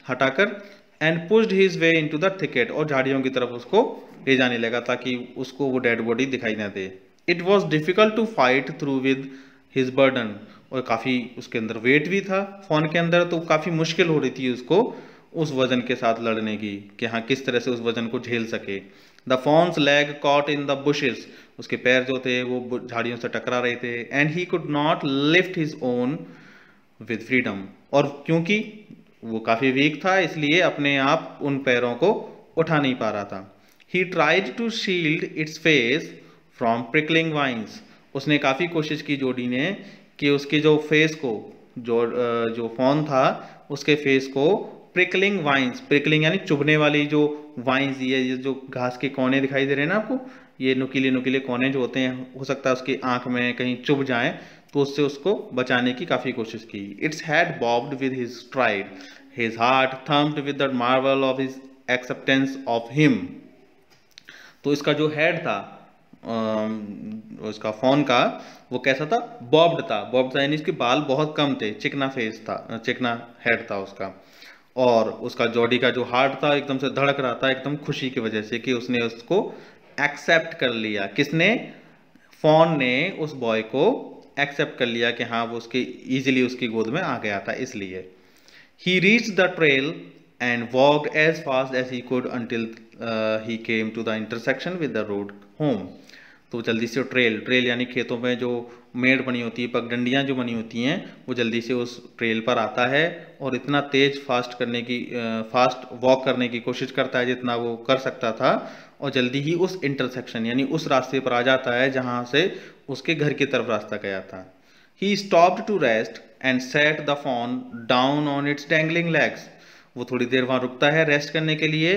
हटाकर, and pushed his way into the thicket, और झाड़ियों की तरफ उसको ले जाने लगा ताकि उसको वो डेड बॉडी दिखाई ना दे। It was difficult to fight through with his burden, और काफ़ी उसके अंदर वेट भी था फोन के अंदर, तो काफ़ी मुश्किल हो रही थी उसको उस वजन के साथ लड़ने की, कि हाँ किस तरह से उस वजन को झेल सके। The phones leg caught in the bushes, उसके पैर जो थे वो झाड़ियों से टकरा रहे थे। And he could not lift his own with freedom, और क्योंकि वो काफ़ी वीक था इसलिए अपने आप उन पैरों को उठा नहीं पा रहा था। He tried to shield its face from prickling vines, उसने काफ़ी कोशिश की जोडी ने कि उसके जो फेस को, जो फोन था उसके फेस को प्रिकलिंग वाइन्स, प्रिकलिंग यानी चुभने वाली जो वाइन्स, ये जो घास के कोने दिखाई दे रहे हैं ना आपको, ये नुकीले नुकीले कोने जो होते हैं, हो सकता है उसकी आंख में कहीं चुभ जाए, तो उससे उसको बचाने की काफ़ी कोशिश की। Its head bobbed with his stride, his heart thumped with the marvel of his acceptance of him. तो इसका जो हेड था उसका फोन का, वो कैसा था? बॉब्ड था। बॉब्ड था यानी इसके बाल बहुत कम थे, चिकना फेस था, चिकना हेड था उसका, और उसका जॉडी का जो हार्ट था एकदम से धड़क रहा था, एकदम खुशी की वजह से कि उसने उसको एक्सेप्ट कर लिया। किसने? फोन ने उस बॉय को एक्सेप्ट कर लिया कि हाँ वो उसके इजीली उसकी गोद में आ गया था, इसलिए। He reached the trail and walked as fast as he could until he came to the intersection with the road home. तो जल्दी से ट्रेल यानी खेतों में जो मेड़ बनी होती है, पगडंडियाँ जो बनी होती हैं, वो जल्दी से उस ट्रेल पर आता है और इतना तेज फास्ट वॉक करने की कोशिश करता है जितना वो कर सकता था, और जल्दी ही उस इंटरसेक्शन यानी उस रास्ते पर आ जाता है जहाँ से उसके घर की तरफ रास्ता गया था। He stopped to rest and set the fawn down on its dangling legs. वो थोड़ी देर वहाँ रुकता है रेस्ट करने के लिए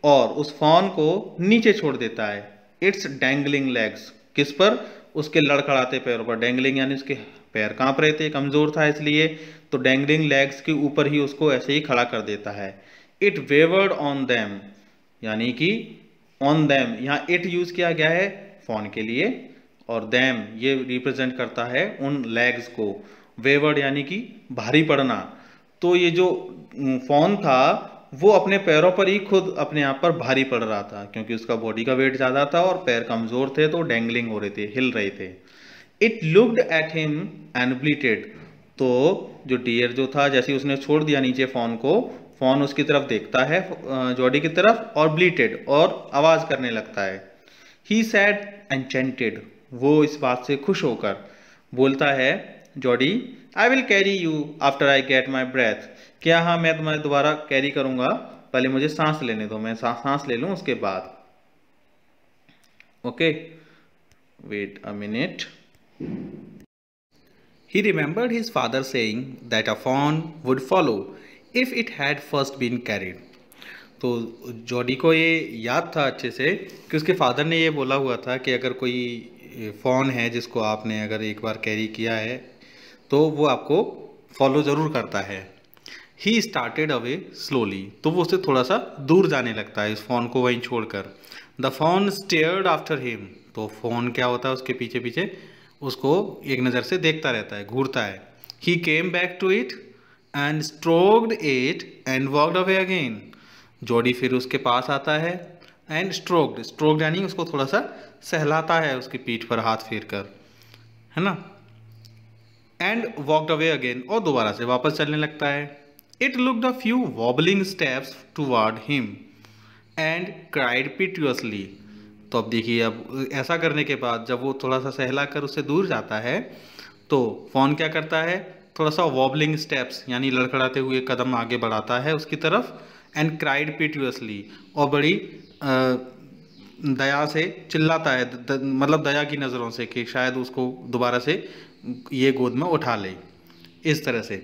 और उस फोन को नीचे छोड़ देता है। इट्स डैंगलिंग लेग्स, किस पर? उसके लड़खड़ाते पैरों पर। डैंगलिंग यानी उसके पैर कांप रहे थे, कमजोर था इसलिए, तो डैंगलिंग लेग्स के ऊपर ही उसको ऐसे ही खड़ा कर देता है। इट वेवर्ड ऑन देम, यानी कि ऑन देम, यहाँ इट यूज किया गया है फोन के लिए, और देम ये रिप्रेजेंट करता है उन लेग्स को। वेवर्ड यानी कि भारी पड़ना। तो ये जो फोन था वो अपने पैरों पर ही खुद अपने आप पर भारी पड़ रहा था, क्योंकि उसका बॉडी का वेट ज्यादा था और पैर कमजोर थे, तो डैंगलिंग हो रहे थे, हिल रहे थे। It looked at him and bleated. तो जो डियर जो था, जैसे उसने छोड़ दिया नीचे फोन को, फोन उसकी तरफ देखता है, जॉडी की तरफ, और ब्लीटेड, और आवाज करने लगता है। ही सैड एन्चेंटेड, वो इस बात से खुश होकर बोलता है Jody, I will carry you after I get my breath. क्या हाँ, मैं तुम्हें दोबारा कैरी करूंगा, पहले मुझे सांस लेने दो, मैं सांस ले लूं उसके बाद। Okay, wait a minute. He remembered his father saying that a fawn would follow if it had first been carried. तो जॉडी को ये याद था अच्छे से कि उसके फादर ने ये बोला हुआ था कि अगर कोई फॉन है जिसको आपने अगर एक बार कैरी किया है तो वो आपको फॉलो ज़रूर करता है। ही स्टार्टेड अवे स्लोली, तो वो उससे थोड़ा सा दूर जाने लगता है इस फ़ोन को वहीं छोड़कर। The phone stared after him, तो फ़ोन क्या होता है उसके पीछे पीछे उसको एक नज़र से देखता रहता है, घूरता है। He came back to it and stroked it and walked away again. Jody फिर उसके पास आता है एंड स्ट्रोक्ड यानी उसको थोड़ा सा सहलाता है उसकी पीठ पर हाथ फेर कर, है ना। एंड वॉकड अवे अगेन, और दोबारा से वापस चलने लगता है। It looked a few wobbling steps toward him and cried piteously. तो अब देखिए, अब ऐसा करने के बाद जब वो थोड़ा सा सहला कर उससे दूर जाता है तो फोन क्या करता है, थोड़ा सा वॉबलिंग स्टेप्स यानी लड़खड़ाते हुए कदम आगे बढ़ाता है उसकी तरफ। एंड क्राइड पिट्यूअसली, और बड़ी दया से चिल्लाता है, मतलब दया की नज़रों से कि शायद उसको दोबारा से ये गोद में उठा ले, इस तरह से।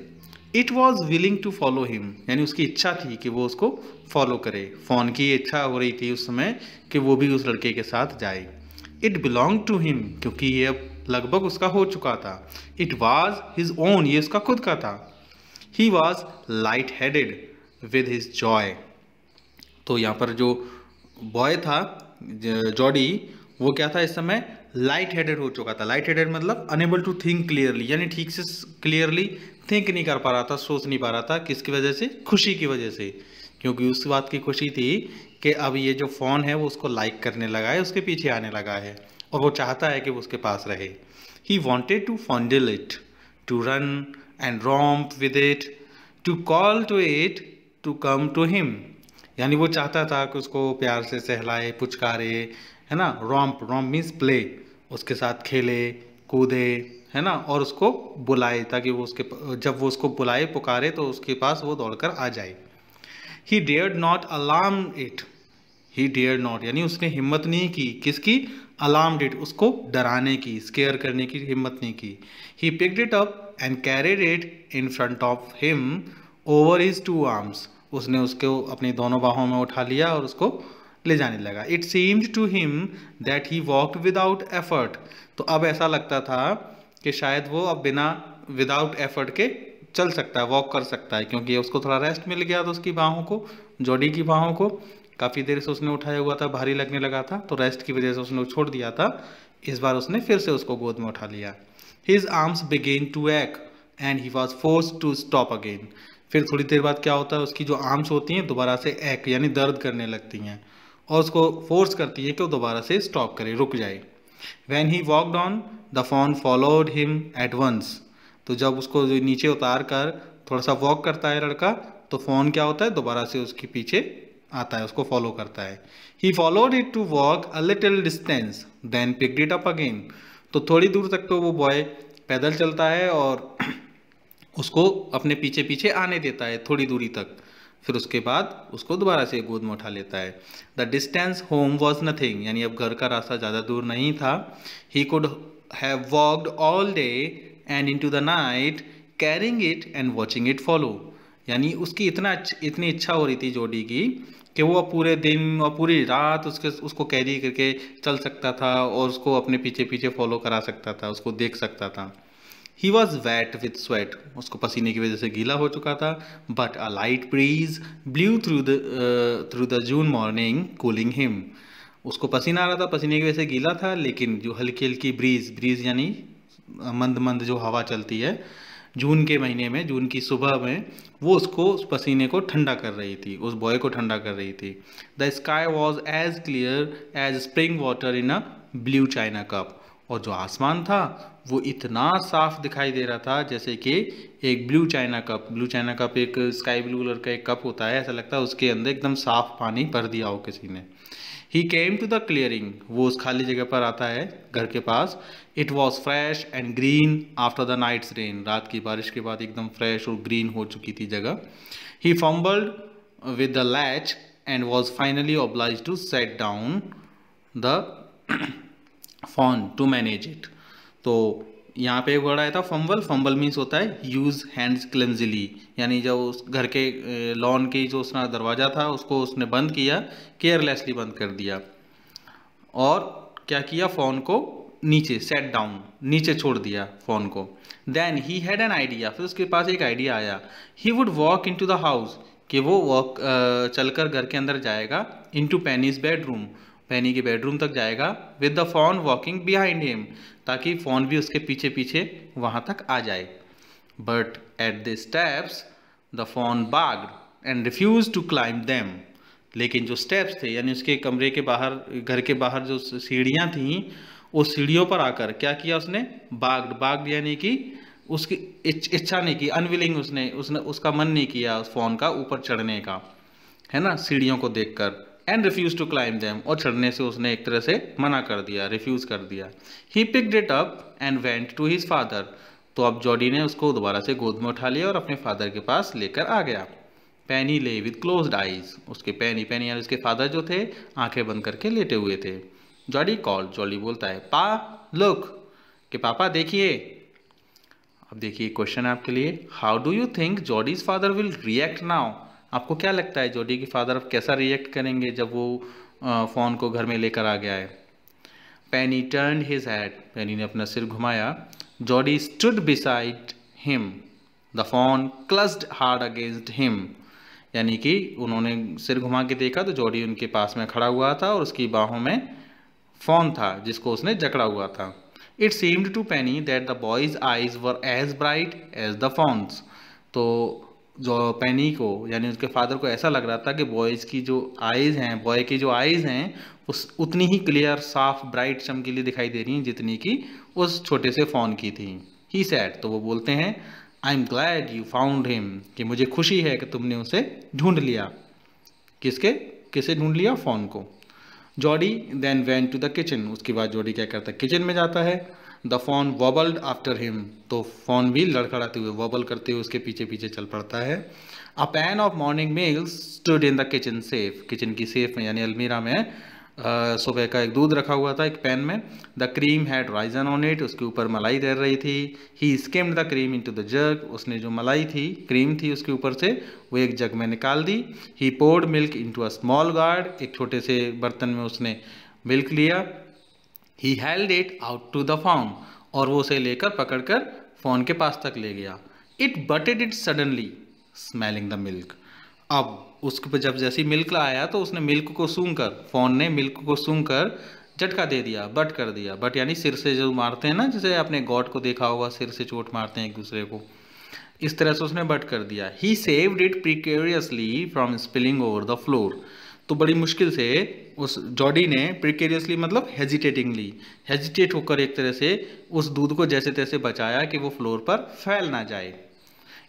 It was willing to follow him, यानी उसकी इच्छा थी कि वो उसको फॉलो करे। फ़ोन की इच्छा हो रही थी उस समय कि वो भी उस लड़के के साथ जाए। इट बिलोंग टू हिम, क्योंकि ये अब लगभग उसका हो चुका था। इट वॉज हिज ओन, ये उसका खुद का था। He was light headed with his Joy. तो यहाँ पर जो बॉय था जॉडी, वो क्या था इस समय, लाइट हेडेड हो चुका था। लाइट हेडेड मतलब अनेबल टू थिंक क्लियरली, यानी ठीक से क्लियरली थिंक नहीं कर पा रहा था, सोच नहीं पा रहा था। किसकी वजह से, खुशी की वजह से, क्योंकि उस बात की खुशी थी कि अब ये जो फ़ोन है वो उसको लाइक करने लगा है, उसके पीछे आने लगा है और वो चाहता है कि वो उसके पास रहे। He wanted to fondle it, to run and romp with it, to call to it to come to him, यानी वो चाहता था कि उसको प्यार से सहलाए, पुचकारे, है ना। रोम्प मीन्स प्ले, उसके साथ खेले कूदे, है ना, और उसको बुलाए ताकि वो उसके, जब वो उसको बुलाए पुकारे तो उसके पास वो दौड़कर आ जाए। He dared not alarm it, he dared not यानी उसने हिम्मत नहीं की, किसकी, अलार्म इट, उसको डराने की, स्केयर करने की हिम्मत नहीं की। He picked it up and carried it in front of him over his two arms, उसने उसको अपनी दोनों बाहों में उठा लिया और उसको ले जाने लगा। It seemed to him that he walked without effort, तो अब ऐसा लगता था कि शायद वो अब बिना विदाउट एफर्ट के चल सकता है, वॉक कर सकता है, क्योंकि उसको थोड़ा रेस्ट मिल गया था उसकी बाहों को, जॉडी की बाहों को। काफ़ी देर से उसने उठाया हुआ था, भारी लगने लगा था, तो रेस्ट की वजह से उसने छोड़ दिया था। इस बार उसने फिर से उसको गोद में उठा लिया। हिज आर्म्स बिगेन टू एक्ट and he was forced to stop again. फिर थोड़ी देर बाद क्या होता है, उसकी जो आर्म्स होती हैं दोबारा से एक्ट यानी दर्द करने लगती हैं और उसको फोर्स करती है कि वो दोबारा से स्टॉप करे, रुक जाए। When he walked on, the fawn followed him at once. तो जब उसको नीचे उतार कर थोड़ा सा वॉक करता है लड़का, तो फोन क्या होता है, दोबारा से उसके पीछे आता है, उसको फॉलो करता है। He followed it to walk a little distance, then picked it up again. तो थोड़ी दूर तक तो वो बॉय पैदल चलता है और उसको अपने पीछे पीछे आने देता है थोड़ी दूरी तक, फिर उसके बाद उसको दोबारा से गोद में उठा लेता है। The distance home was nothing, यानी अब घर का रास्ता ज़्यादा दूर नहीं था। He could have walked all day and into the night carrying it and watching it follow, यानी उसकी इतनी इच्छा हो रही थी जॉडी की कि वो पूरे दिन और पूरी रात उसको कैरी करके चल सकता था और उसको अपने पीछे पीछे फॉलो करा सकता था, उसको देख सकता था। He was wet with sweat, उसको पसीने की वजह से गीला हो चुका था। But a light breeze blew through the June morning cooling him, उसको पसीना आ रहा था, पसीने की वजह से गीला था, लेकिन जो हल्की हल्की ब्रीज यानी मंद मंद जो हवा चलती है जून के महीने में, जून की सुबह में, वो उसको उस पसीने को ठंडा कर रही थी, उस बॉय को ठंडा कर रही थी। The sky was as clear as spring water in a blue china cup, और जो आसमान था वो इतना साफ दिखाई दे रहा था जैसे कि एक ब्लू चाइना कप एक स्काई ब्लू कलर का एक कप होता है, ऐसा लगता है उसके अंदर एकदम साफ पानी भर दिया हो किसी ने। He came to the clearing, वो उस खाली जगह पर आता है घर के पास। It was fresh and green after the night's rain, रात की बारिश के बाद एकदम फ्रेश और ग्रीन हो चुकी थी जगह। He fumbled with the latch and was finally oblige to set down the fawn to manage it. तो यहाँ पे एक वर्ड आया था फंबल। फंबल मीन्स होता है यूज हैंड्स क्लमजिली, यानी जब उस घर के लॉन के जो उसका दरवाज़ा था उसको उसने बंद किया, केयरलेसली बंद कर दिया, और क्या किया, फ़ोन को नीचे सेट डाउन, नीचे छोड़ दिया फ़ोन को। Then he had an idea, फिर उसके पास एक आइडिया आया। He would walk into the house, कि वो वॉक चलकर घर के अंदर जाएगा, into Penny's bedroom, Penny के बेडरूम तक जाएगा, with the fawn walking behind him, ताकि फ़ोन भी उसके पीछे पीछे वहाँ तक आ जाए। But at the steps the fawn balked and refuse to climb them, लेकिन जो स्टेप्स थे यानी उसके कमरे के बाहर, घर के बाहर जो सीढ़ियाँ थीं, उस सीढ़ियों पर आकर क्या किया उसने, बाग्ड यानी कि उसकी इच्छा नहीं की, अनविलिंग, उसने उसका मन नहीं किया उस फोन का ऊपर चढ़ने का, है ना, सीढ़ियों को देखकर। And refuse to climb them, और चढ़ने से उसने एक तरह से मना कर दिया, रिफ्यूज कर दिया। He picked it up and went to his father, तो अब जॉडी ने उसको दोबारा से गोद में उठा लिया और अपने फादर के पास लेकर आ गया। पैनी ले विद क्लोज्ड आइज, उसके पैनी यानी उसके फादर जो थे आंखें बंद करके लेटे हुए थे। जॉडी कॉल, जॉडी बोलता है पा लुक, कि पापा देखिए। अब देखिए क्वेश्चन आपके लिए, how do you think Jody's father will react now, आपको क्या लगता है जॉडी के फादर अब कैसा रिएक्ट करेंगे जब वो फ़ोन को घर में लेकर आ गया है। Penny turn his head, Penny ने अपना सिर घुमाया। Jody stood beside him, the fawn clasped hard against him, यानी कि उन्होंने सिर घुमा के देखा तो जॉडी उनके पास में खड़ा हुआ था और उसकी बाहों में फ़ोन था जिसको उसने जकड़ा हुआ था। It seemed to Penny that the boy's eyes were as bright as the fawn's, तो जो पेनी को यानी उसके फादर को ऐसा लग रहा था कि बॉयज़ की जो आइज़ हैं, बॉय की जो आइज़ हैं उस उतनी ही क्लियर, साफ, ब्राइट, चमकीली दिखाई दे रही हैं जितनी कि उस छोटे से फ़ोन की थी। ही सैड, तो वो बोलते हैं I am glad you found him, कि मुझे खुशी है कि तुमने उसे ढूंढ लिया। किसे ढूंढ लिया, फ़ोन को। Jody then went to the kitchen, उसके बाद जॉडी क्या करता है, किचन में जाता है। द फोन वॉबल्ड आफ्टर हिम, तो फोन भी लड़खड़ाते हुए, वॉबल करते हुए उसके पीछे पीछे चल पड़ता है। A pan of morning meals stood in the kitchen safe, kitchen की सेफ में यानी अलमीरा में सुबह का एक दूध रखा हुआ था एक पैन में। The cream had risen on it, उसके ऊपर मलाई तैर रही थी। He skimmed the cream into the jug, उसने जो मलाई थी, क्रीम थी उसके ऊपर से, वो एक जग में निकाल दी। He poured milk into a small gourd, एक छोटे से बर्तन में उसने मिल्क लिया। He held it out to the fawn, और वो उसे लेकर पकड़कर फोन के पास तक ले गया। It butted it suddenly smelling the milk, अब उसके पर जब जैसी मिल्क आया तो उसने मिल्क को सूंघकर, फोन ने मिल्क को सूंघकर झटका दे दिया, बट कर दिया। बट यानी सिर से जो मारते हैं ना, जैसे आपने गॉड को देखा होगा सिर से चोट मारते हैं एक दूसरे को, इस तरह से उसने बट कर दिया। He saved it precariously from spilling over the floor, तो बड़ी मुश्किल से उस जॉडी ने, प्रिकेरियसली मतलब हेजिटेटिंगली, हेजिटेट होकर एक तरह से उस दूध को जैसे तैसे बचाया कि वो फ्लोर पर फैल ना जाए।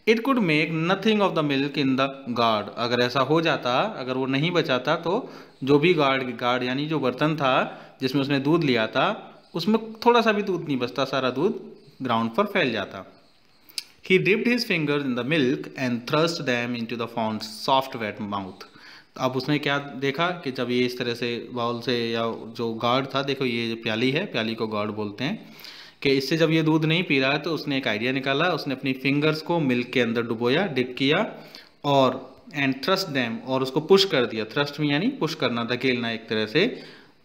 It could make nothing of the milk in the guard, अगर ऐसा हो जाता, अगर वो नहीं बचाता तो जो भी गार्ड यानी जो बर्तन था जिसमें उसने दूध लिया था उसमें थोड़ा सा भी दूध नहीं बचता, सारा दूध ग्राउंड पर फैल जाता। He dipped his fingers in the milk and thrust them into the font's soft wet mouth. अब उसने क्या देखा कि जब ये इस तरह से बाउल से, या जो गार्ड था, देखो ये प्याली है, प्याली को गार्ड बोलते हैं, कि इससे जब ये दूध नहीं पी रहा है तो उसने एक आइडिया निकाला, उसने अपनी फिंगर्स को मिल्क के अंदर डुबोया, डिप किया, और एंड थ्रस्ट देम, और उसको पुश कर दिया। थ्रस्ट में यानी पुश करना, धकेलना एक तरह से,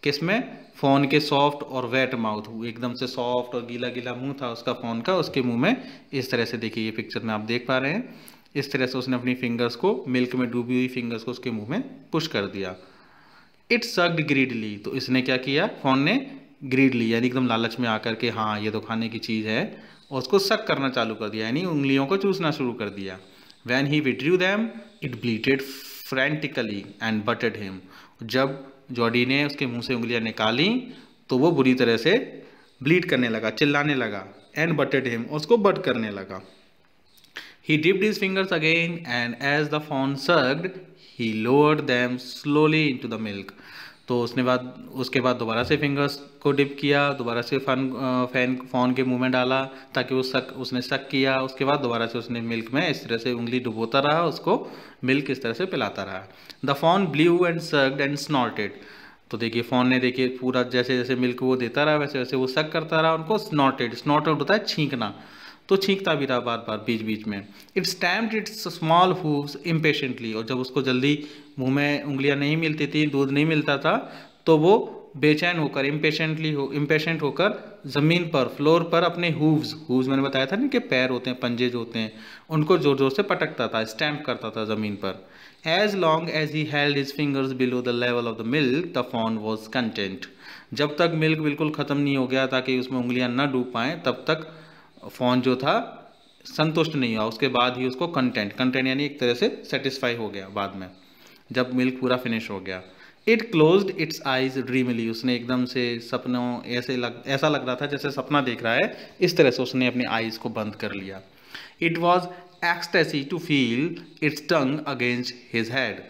किसमें, फ़ोन के सॉफ्ट और वेट माउथ, एकदम से सॉफ्ट और गीला गीला मुंह था उसका फ़ोन का, उसके मुंह में इस तरह से, देखिए ये पिक्चर में आप देख पा रहे हैं, इस तरह से उसने अपनी फिंगर्स को, मिल्क में डूबी हुई फिंगर्स को उसके मुंह में पुश कर दिया। इट सक्ड ग्रीडली, तो इसने क्या किया, फ़ोन ने ग्रीडली यानी एकदम लालच में आकर के, हाँ ये तो खाने की चीज़ है, और उसको सक करना चालू कर दिया, यानी उंगलियों को चूसना शुरू कर दिया। When he withdrew them it bleated frantically and butted him, जब जॉडी ने उसके मुंह से उंगलियां निकाली तो वो बुरी तरह से ब्लीड करने लगा, चिल्लाने लगा, एंड बटेड हिम, उसको बट करने लगा। He dipped his fingers again and as the fawn sucked, he lowered them slowly into the milk. तो उसके बाद दोबारा से फिंगर्स को डिप किया, दोबारा से फॉन के मुंह में डाला ताकि उसने सक किया, उसके बाद दोबारा से उसने मिल्क में इस तरह से उंगली डुबोता रहा, उसको मिल्क इस तरह से पिलाता रहा। The fawn blew and sucked and snorted, तो देखिए फॉन ने देखिए पूरा जैसे जैसे मिल्क वो देता रहा वैसे वैसे वो सक करता रहा उनको। स्नॉटेड, स्नॉट आउट होता है छींकना, तो छींकता भी रहा बार बार बीच बीच में। It stamped it's small hooves impatiently, और जब उसको जल्दी मुंह में उंगलियां नहीं मिलती थी, दूध नहीं मिलता था, तो वो बेचैन होकर इम्पेशेंट होकर ज़मीन पर, फ्लोर पर अपने हूव्स मैंने बताया था ना कि पैर होते हैं, पंजे जो होते हैं, उनको जोर जोर से पटकता था, स्टैम्प करता था ज़मीन पर। As long as he held his fingers below the level of the milk the fawn was content. जब तक मिल्क बिल्कुल ख़त्म नहीं हो गया ताकि उसमें उंगलियां न डूब पाएँ, तब तक फॉन जो था संतुष्ट नहीं हुआ। उसके बाद ही उसको कंटेंट यानी एक तरह से सेटिस्फाई हो गया बाद में, जब मिल्क पूरा फिनिश हो गया। इट क्लोज्ड इट्स आइज ड्रीमली, उसने एकदम से सपनों ऐसा लग रहा था जैसे सपना देख रहा है, इस तरह से उसने अपनी आइज को बंद कर लिया। It was ecstasy to feel its tongue against his head.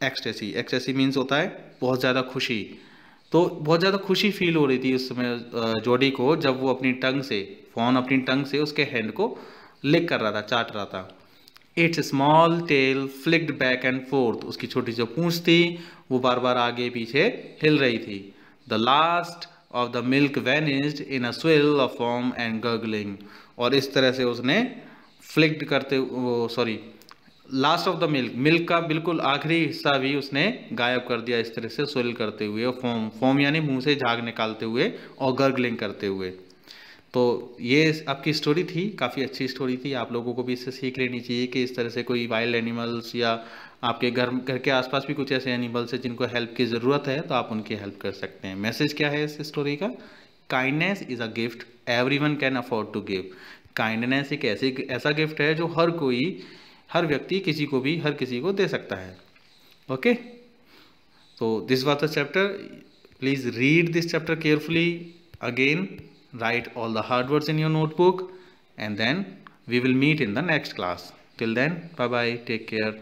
Ecstasy means होता है बहुत ज़्यादा खुशी, तो बहुत ज़्यादा खुशी फील हो रही थी उस समय जोडी को, जब वो फॉन अपनी टंग से उसके हैंड को लिक कर रहा था, चाट रहा था। It's small tell flicked back and fourth, उसकी छोटी जो पूंछ थी वो बार बार आगे पीछे हिल रही थी। The last of the milk vanished in a swirl of form and gargling, और इस तरह से उसने फ्लिक्ड करते लास्ट ऑफ द मिल्क का बिल्कुल आखिरी हिस्सा भी उसने गायब कर दिया, इस तरह से स्विल करते हुए, फॉर्म यानी मुंह से झाग निकालते हुए और गर्गलिंग करते हुए। तो ये आपकी स्टोरी थी, काफ़ी अच्छी स्टोरी थी। आप लोगों को भी इससे सीख लेनी चाहिए कि इस तरह से कोई वाइल्ड एनिमल्स या आपके घर के आसपास भी कुछ ऐसे एनिमल्स हैं जिनको हेल्प की ज़रूरत है, तो आप उनकी हेल्प कर सकते हैं। मैसेज क्या है इस स्टोरी का? Kindness is a gift everyone can afford to give. Kindness एक ऐसा गिफ्ट है जो हर व्यक्ति हर किसी को दे सकता है। ओके, तो this was the chapter. Please read this chapter carefully again. Write all the hard words in your notebook, and then we will meet in the next class. Till then, bye bye, take care.